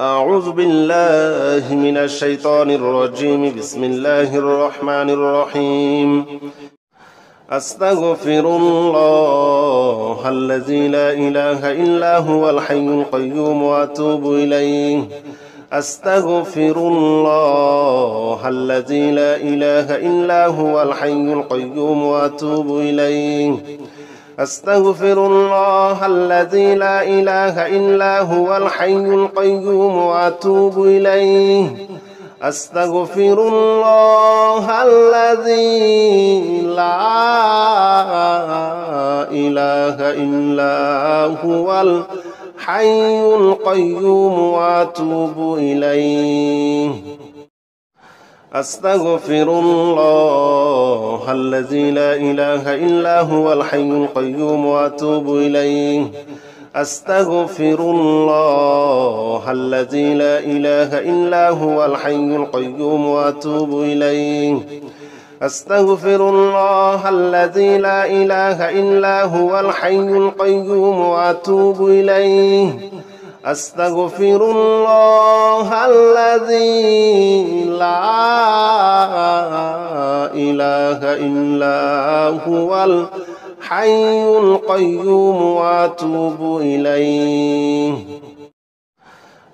أعوذ بالله من الشيطان الرجيم. بسم الله الرحمن الرحيم. أستغفر الله الذي لا إله إلا هو الحي القيوم وأتوب إليه. أستغفر الله الذي لا إله إلا هو الحي القيوم وأتوب إليه. أستغفر الله الذي لا إله إلا هو الحي القيوم وأتوب إليه. أستغفر الله الذي لا إله إلا هو الحي القيوم وأتوب إليه. أستغفر الله الذي لا إله إلا هو الحي القيوم وأتوب إليه. أستغفر الله الذي لا إله إلا هو الحي القيوم وأتوب إليه. أستغفر الله الذي لا إله إلا هو الحي القيوم وأتوب إليه. أستغفر الله الذي لا إله إلا هو الحي القيوم وأتوب إليه.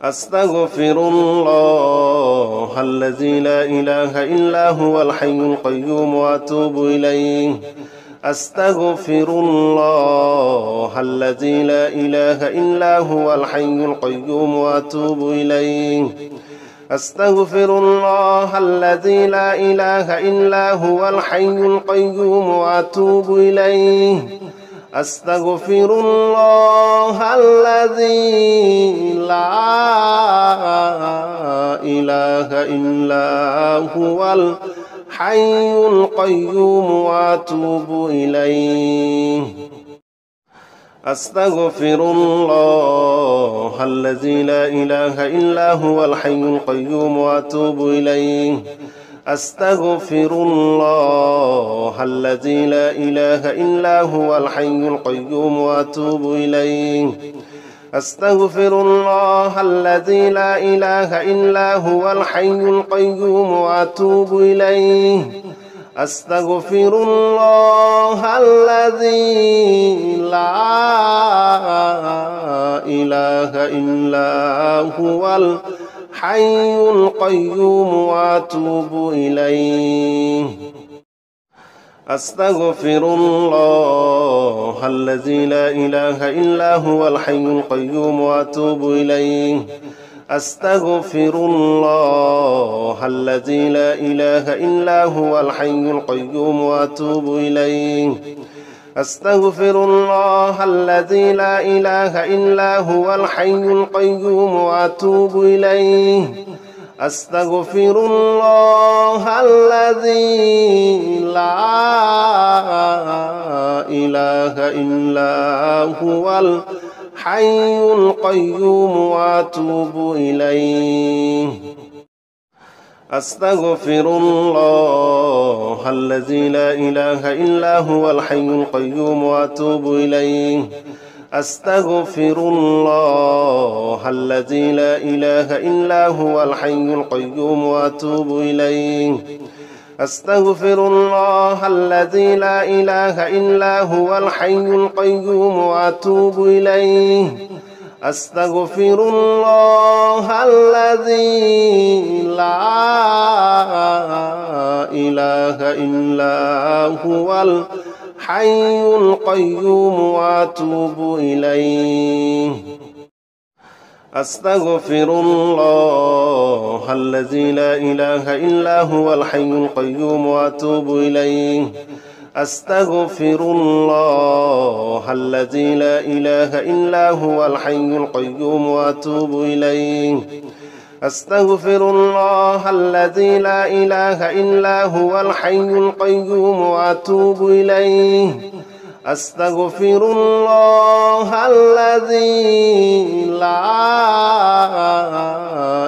أستغفر الله الذي لا إله إلا هو الحي القيوم وأتوب إليه. أستغفر الله الذي لا إله إلا هو الحي القيوم وأتوب إليه. أستغفر الله الذي لا إله إلا هو الحي القيوم وأتوب إليه. أستغفر الله الذي لا إله إلا هو الحي القيوم وأتوب إليه. أستغفر الله الذي لا إله إلا هو الحي القيوم وأتوب إليه. أستغفر الله الذي لا إله إلا هو الحي القيوم وأتوب إليه. أستغفر الله الذي لا إله إلا هو الحي القيوم وأتوب إليه. أستغفر الله الذي لا إله إلا هو الحي القيوم وأتوب إليه. أستغفر الله الذي لا إله إلا هو الحي القيوم وأتوب إليه. أستغفر الله الذي لا إله إلا هو الحي القيوم وأتوب إليه. أستغفر الله الذي لا إله إلا هو الحي القيوم وأتوب إليه. أستغفر الله الذي لا إله إلا هو الحي القيوم وأتوب إليه. أستغفر الله الذي لا إله إلا هو الحي القيوم وأتوب إليه. أستغفر الله الذي لا إله إلا هو الحي القيوم وأتوب إليه. أستغفر الله الذي لا إله إلا هو الحي القيوم وأتوب إليه. أستغفر الله الذي لا إله إلا هو الحي القيوم وأتوب إليه. أستغفر الله الذي لا إله إلا هو الحي القيوم وأتوب إليه. أستغفر الله الذي لا إله إلا هو الحي القيوم وأتوب إليه. أستغفر الله الذي لا إله إلا هو الحي القيوم وأتوب إليه. أستغفر الله الذي لا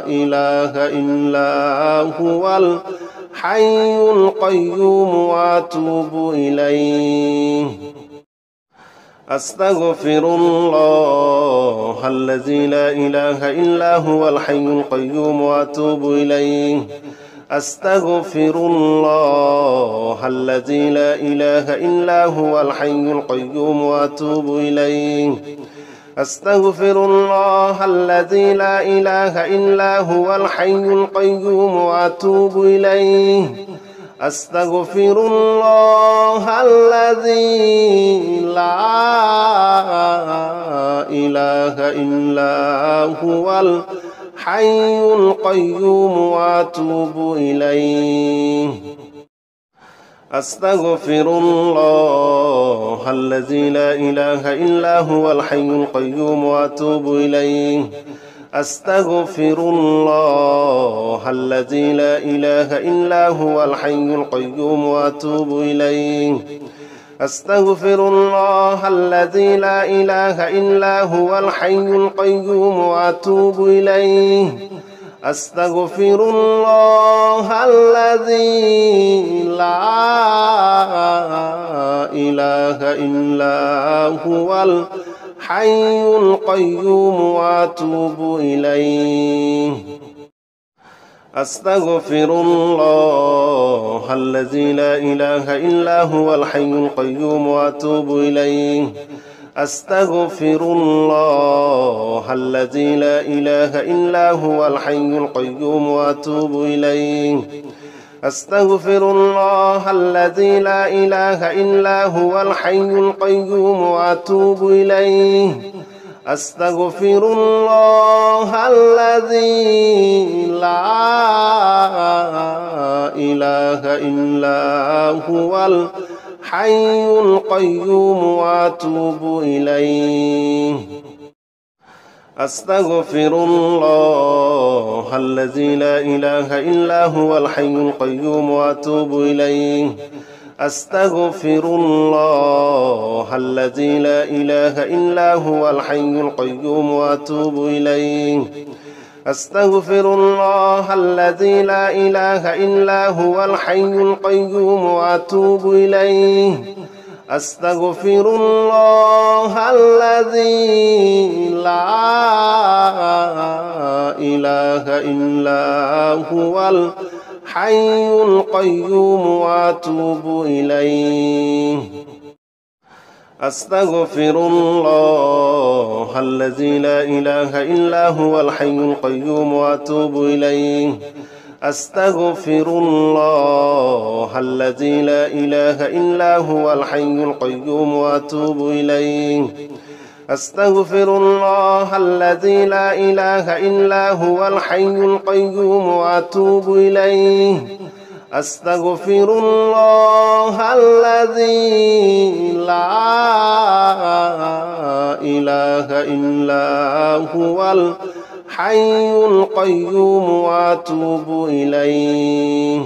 إله إلا هو الحي القيوم وأتوب إليه. أستغفر الله الذي لا إله إلا هو الحي القيوم وأتوب إليه أستغفر الله الذي لا إله إلا هو الحي القيوم وأتوب إليه أستغفر الله الذي لا إله إلا هو الحي القيوم وأتوب إليه أستغفر الله الذي لا إله إلا هو الحي القيوم وأتوب إليه أستغفر الله الذي لا إله إلا هو الحي القيوم وأتوب إليه أستغفر الله الذي لا إله إلا هو الحي القيوم وأتوب إليه أستغفر الله الذي لا إله إلا هو الحي القيوم وأتوب إليه أستغفر الله الذي لا إله إلا هو الحي القيوم وأتوب إليه أستغفر الله الذي لا إله إلا هو الحي القيوم وأتوب إليه أستغفر الله الذي لا إله إلا هو الحي القيوم وأتوب إليه أستغفر الله الذي لا إله إلا هو الحي القيوم وأتوب إليه أستغفر الله الذي لا إله إلا هو الحي القيوم وأتوب إليه أستغفر الله الذي لا إله إلا هو الحي القيوم وأتوب إليه أستغفر الله الذي لا إله إلا هو الحي القيوم وأتوب إليه أستغفر الله الذي لا إله إلا هو الحي القيوم وأتوب إليه أستغفر الله الذي لا إله إلا هو الحي القيوم وأتوب إليه أستغفر الله الذي لا إله إلا هو الحي القيوم وأتوب إليه أستغفر الله الذي لا إله إلا هو الحي القيوم وأتوب إليه أستغفر الله الذي لا إله إلا هو الحي القيوم وأتوب إليه أستغفر الله الذي لا إله إلا هو الحي القيوم وأتوب إليه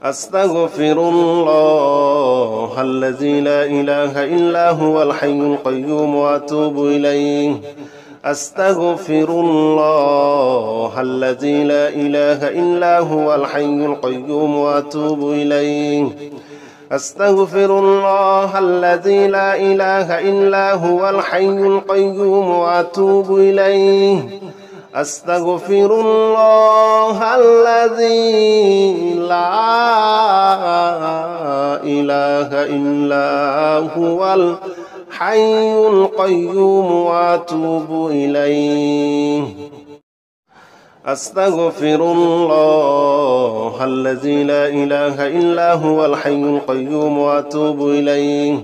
أستغفر الله الذي لا إله إلا هو الحي القيوم وأتوب إليه أستغفر الله الذي لا إله إلا هو الحي القيوم وأتوب إليه أستغفر الله الذي لا إله إلا هو الحي القيوم وأتوب إليه أستغفر الله الذي لا إله إلا هو الحي القيوم وأتوب إليه أستغفر الله الذي لا إله إلا هو الحي القيوم وأتوب إليه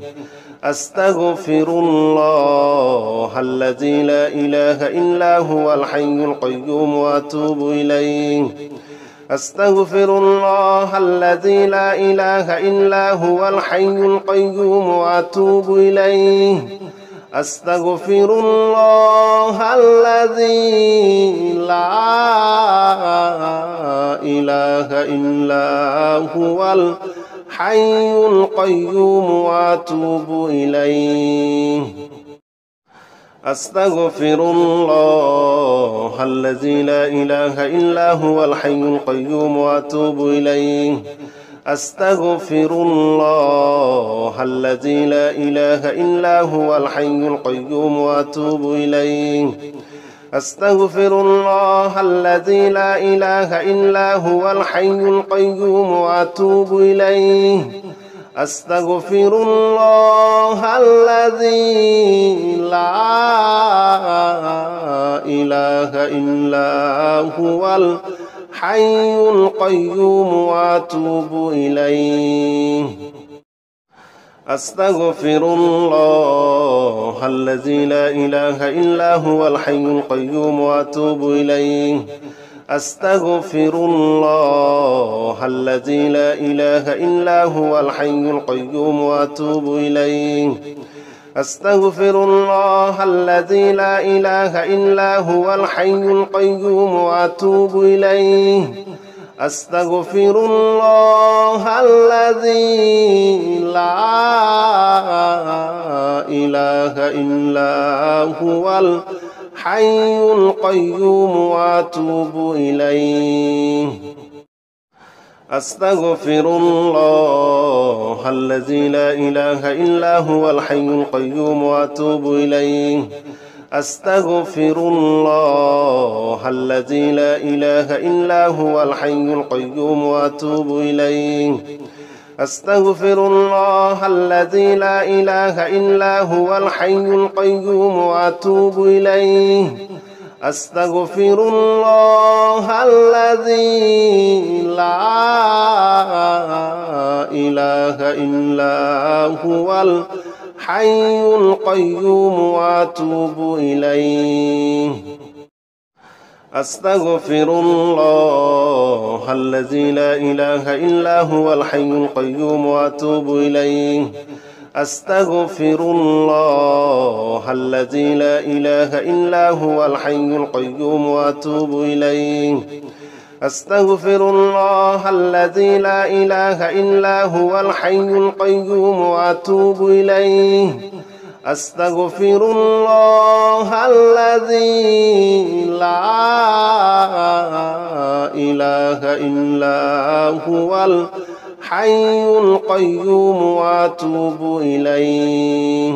أستغفر الله الذي لا إله إلا هو الحي القيوم وأتوب إليه أستغفر الله الذي لا إله إلا هو الحي القيوم وأتوب إليه أستغفر الله الذي لا إله إلا هو الحي القيوم وأتوب إليه أستغفر الله الذي لا إله إلا هو الحي القيوم وأتوب إليه أستغفر الله الذي لا إله إلا هو الحي القيوم وأتوب إليه أستغفر الله الذي لا إله إلا هو الحي القيوم وأتوب إليه أستغفر الله الذي لا إله إلا هو الحي القيوم وأتوب إليه أستغفر الله الذي لا إله إلا هو الحي القيوم وأتوب إليه أستغفر الله الذي لا إله إلا هو الحي القيوم وأتوب إليه أستغفر الله الذي لا إله إلا هو الحي القيوم وأتوب إليه أستغفر الله الذي لا إله إلا هو الحي القيوم وأتوب إليه أستغفر الله الذي لا إله إلا هو الحي القيوم وأتوب إليه أستغفر الله الذي لا إله إلا هو الحي القيوم وأتوب إليه أستغفر الله الذي لا إله إلا هو الحي القيوم وأتوب إليه أستغفر الله الذي لا إله إلا هو الحي القيوم وأتوب إليه أستغفر الله الذي لا إله إلا هو الحي القيوم وأتوب إليه أستغفر الله الذي لا إله إلا هو الحي القيوم وأتوب إليه أستغفر الله الذي لا إله إلا هو الحي القيوم وأتوب إليه أستغفر الله الذي لا إله إلا هو الحي القيوم وأتوب إليه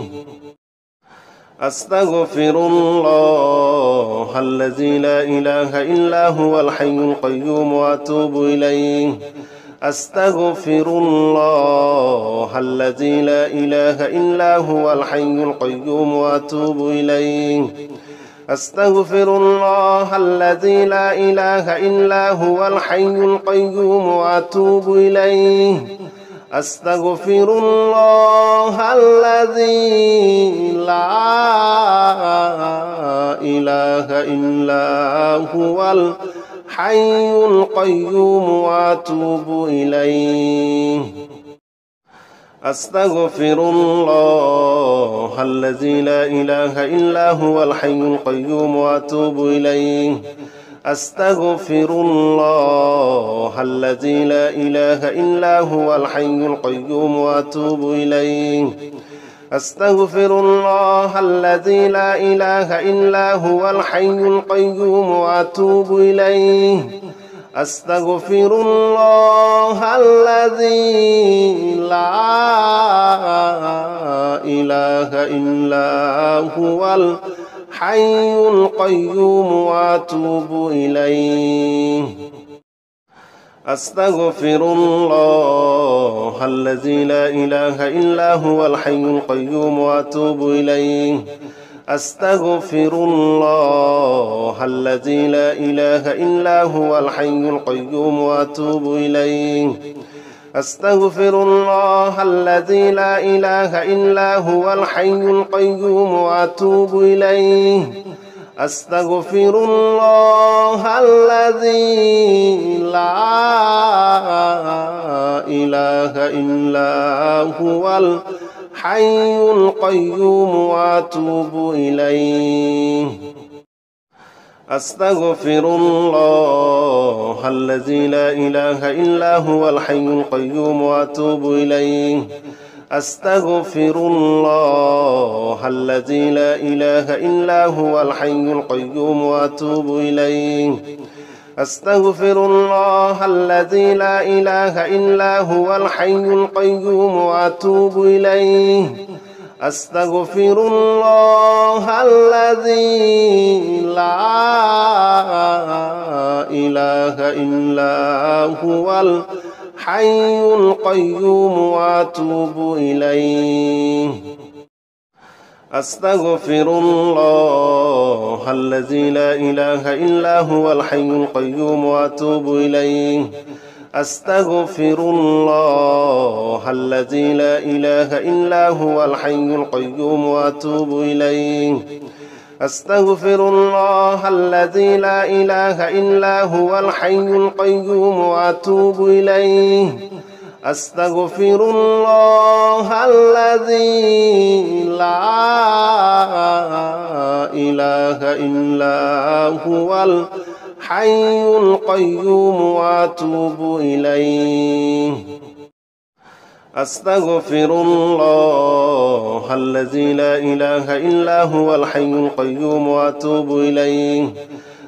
أستغفر الله الذي لا إله إلا هو الحي القيوم وأتوب إليه أستغفر الله الذي لا إله إلا هو الحي القيوم وأتوب إليه أستغفر الله الذي لا إله إلا هو الحي القيوم وأتوب إليه أستغفر الله الذي لا إله إلا هو الحي القيوم وأتوب إليه أستغفر الله الذي لا إله إلا هو الحي القيوم وأتوب إليه أستغفر الله الذي لا إله إلا هو الحي القيوم وأتوب إليه أستغفر الله الذي لا إله إلا هو الحي القيوم وأتوب إليه أستغفر الله الذي لا إله إلا هو الحي القيوم وأتوب إليه أستغفر الله الذي لا إله إلا هو الحي القيوم وأتوب إليه أستغفر الله الذي لا إله إلا هو الحي القيوم وأتوب إليه أستغفر الله الذي لا إله إلا هو الحي القيوم وأتوب إليه أستغفر الله الذي لا إله إلا هو الحي القيوم وأتوب إليه أستغفر الله الذي لا إله إلا هو الحي القيوم وأتوب إليه أستغفر الله الذي لا إله إلا هو الحي القيوم وأتوب إليه أستغفر الله الذي لا إله إلا هو الحي القيوم وأتوب إليه أستغفر الله الذي لا إله إلا هو الحي القيوم وأتوب إليه أستغفر الله الذي لا إله إلا هو الحي القيوم وأتوب إليه أستغفر الله الذي لا إله إلا هو الحي القيوم وأتوب إليه أستغفر الله الذي لا إله إلا هو الحي القيوم وأتوب إليه أستغفر الله الذي لا إله إلا هو الحي القيوم وأتوب إليه أستغفر الله الذي لا إله إلا هو الحي القيوم وأتوب إليه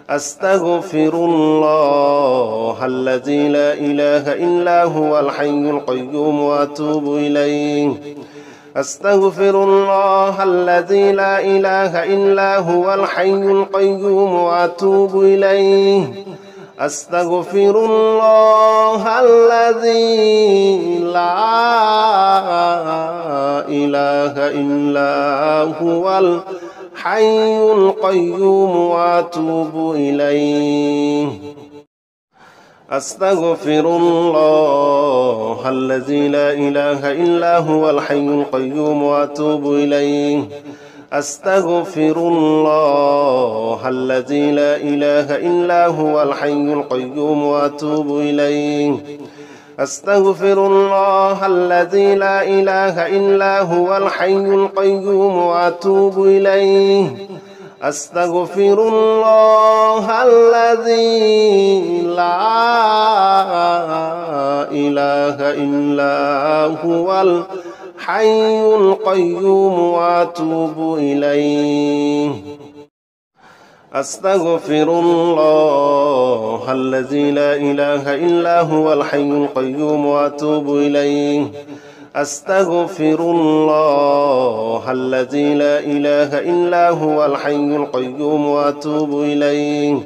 أستغفر الله الذي لا إله إلا هو الحي القيوم وأتوب إليه أستغفر الله الذي لا إله إلا هو الحي القيوم وأتوب إليه أستغفر الله الذي لا إله إلا هو الحي القيوم وأتوب إليه أستغفر الله الذي لا إله إلا هو الحي القيوم وأتوب إليه أستغفر الله الذي لا إله إلا هو الحي القيوم وأتوب إليه أستغفر الله الذي لا إله إلا هو الحي القيوم وأتوب إليه أستغفر الله الذي لا إله إلا هو الحي القيوم وأتوب إليه أستغفر الله الذي لا إله إلا هو الحي القيوم وأتوب إليه أستغفر الله الذي لا إله إلا هو الحي القيوم وأتوب إليه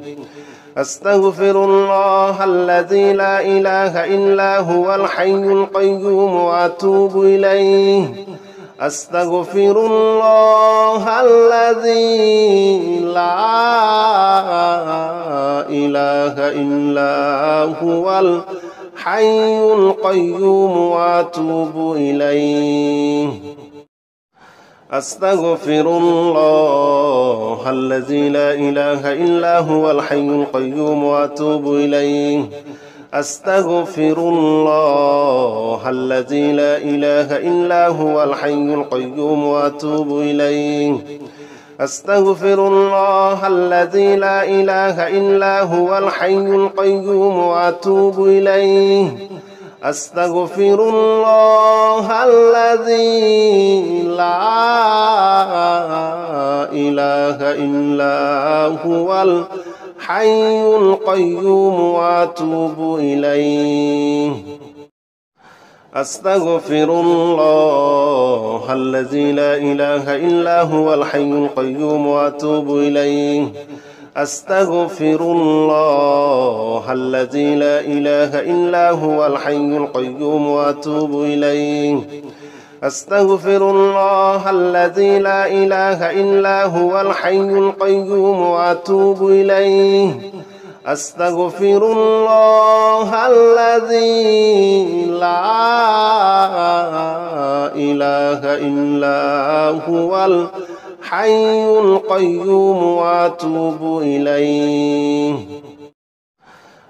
أستغفر الله الذي لا إله إلا هو الحي القيوم وأتوب إليه أستغفر الله الذي لا إله إلا هو الحي القيوم وأتوب إليه أستغفر الله الذي لا إله إلا هو الحي القيوم وأتوب إليه أستغفر الله الذي لا إله إلا هو الحي القيوم وأتوب إليه أستغفر الله الذي لا إله إلا هو الحي القيوم وأتوب إليه أستغفر الله الذي لا إله إلا هو الحي القيوم وأتوب إليه أستغفر الله الذي لا إله إلا هو الحي القيوم وأتوب إليه أستغفر الله الذي لا إله إلا هو الحي القيوم وأتوب إليه أستغفر الله الذي لا إله إلا هو الحي القيوم وأتوب إليه أستغفر الله الذي لا إله إلا هو الحي القيوم وأتوب إليه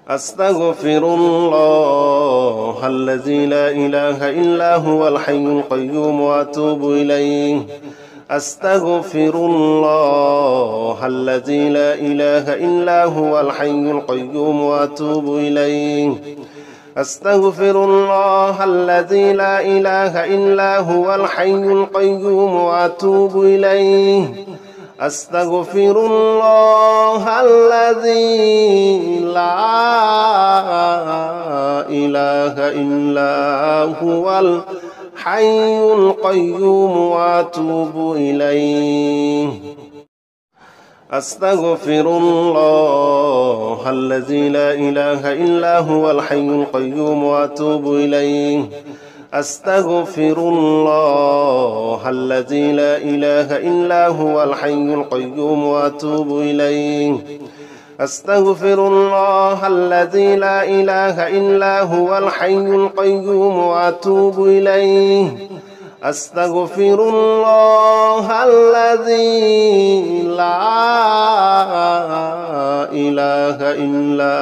أستغفر الله الذي لا إله إلا هو الحي القيوم وأتوب إليه أستغفر الله الذي لا إله إلا هو الحي القيوم وأتوب إليه أستغفر الله الذي لا إله إلا هو الحي القيوم وأتوب إليه أستغفر الله الذي لا إله إلا هو الحي القيوم وأتوب إليه أستغفر الله الذي لا إله إلا هو الحي القيوم وأتوب إليه أستغفر الله الذي لا إله إلا هو الحي القيوم وأتوب إليه أستغفر الله الذي لا إله إلا هو الحي القيوم وأتوب إليه أستغفر الله الذي لا إله إلا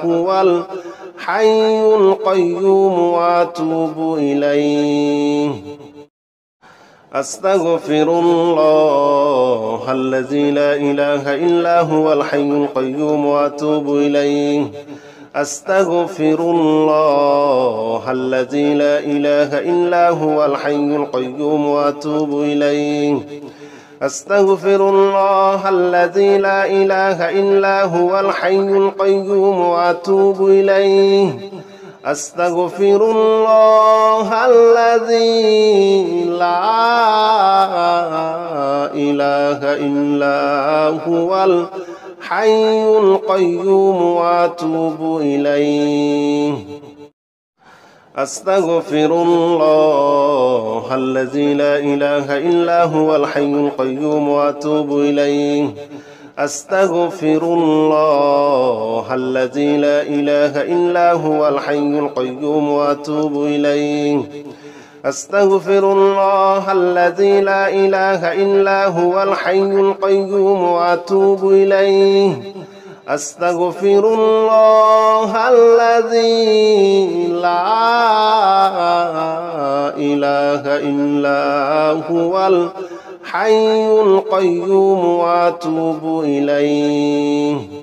هو الحي القيوم وأتوب إليه أستغفر الله الذي لا إله إلا هو الحي القيوم وأتوب إليه أستغفر الله الذي لا إله إلا هو الحي القيوم وأتوب إليه أستغفر الله الذي لا إله إلا هو الحي القيوم وأتوب إليه أستغفر الله الذي لا إله إلا هو الحي القيوم وأتوب إليه أستغفر الله الذي لا إله إلا هو الحي القيوم وأتوب إليه أستغفر الله الذي لا إله إلا هو الحي القيوم وأتوب إليه أستغفر الله الذي لا إله إلا هو الحي القيوم وأتوب إليه أستغفر الله الذي لا إله إلا هو الحي القيوم وأتوب إليه